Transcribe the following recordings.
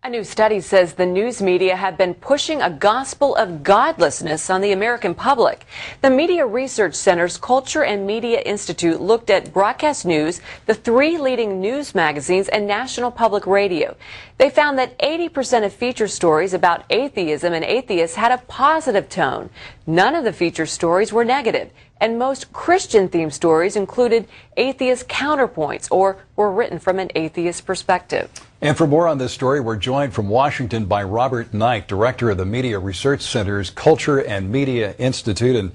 A new study says the news media have been pushing a gospel of godlessness on the American public. The Media Research Center's Culture and Media Institute looked at broadcast news, the three leading news magazines, and National Public Radio. They found that 80% of feature stories about atheism and atheists had a positive tone. None of the feature stories were negative, and most Christian-themed stories included atheist counterpoints or were written from an atheist perspective. And for more on this story, we're joined from Washington by Robert Knight, director of the Media Research Center's Culture and Media Institute. And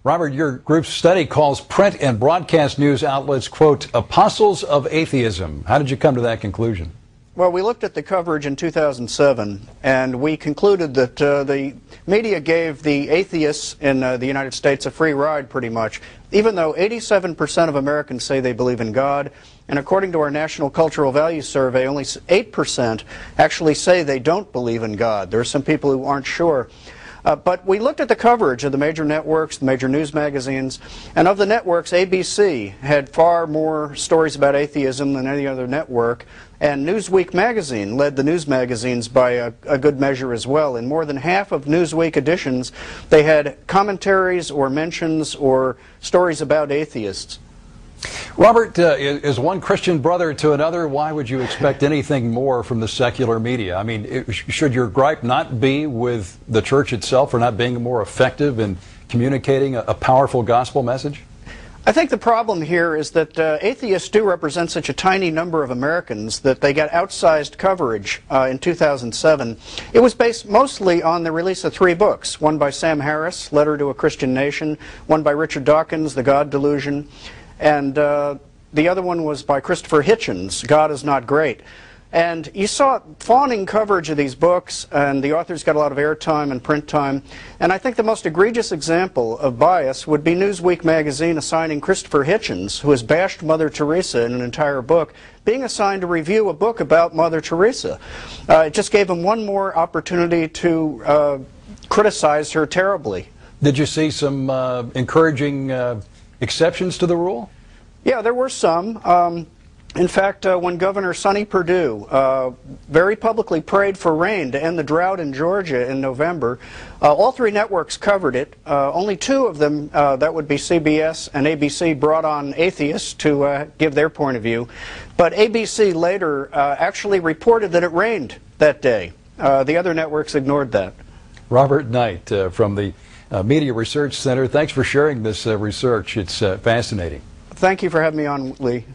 Robert, your group's study calls print and broadcast news outlets, quote, apostles of atheism. How did you come to that conclusion? Well, we looked at the coverage in 2007, and we concluded that the media gave the atheists in the United States a free ride, pretty much, even though 87% of Americans say they believe in God, and according to our National Cultural Values Survey, only 8% actually say they don't believe in God. There are some people who aren't sure. But we looked at the coverage of the major networks, the major news magazines, and of the networks, ABC had far more stories about atheism than any other network, and Newsweek magazine led the news magazines by a good measure as well. In more than half of Newsweek editions, they had commentaries or mentions or stories about atheists. Robert, is one Christian brother to another? Why would you expect anything more from the secular media? I mean, should your gripe not be with the church itself for not being more effective in communicating a powerful gospel message? I think the problem here is that atheists do represent such a tiny number of Americans that they got outsized coverage in 2007. It was based mostly on the release of 3 books, one by Sam Harris, Letter to a Christian Nation, one by Richard Dawkins, The God Delusion, and the other one was by Christopher Hitchens, God is Not Great. And you saw fawning coverage of these books, and the authors got a lot of airtime and print time. And I think the most egregious example of bias would be Newsweek magazine assigning Christopher Hitchens, who has bashed Mother Teresa in an entire book, being assigned to review a book about Mother Teresa. It just gave him one more opportunity to criticize her terribly. Did you see some encouraging exceptions to the rule? Yeah, there were some. In fact, when Governor Sonny Perdue very publicly prayed for rain to end the drought in Georgia in November, all 3 networks covered it. Only 2 of them, that would be CBS and ABC, brought on atheists to give their point of view. But ABC later actually reported that it rained that day. The other networks ignored that. Robert Knight from the Media Research Center, thanks for sharing this research. It's fascinating. Thank you for having me on, Lee.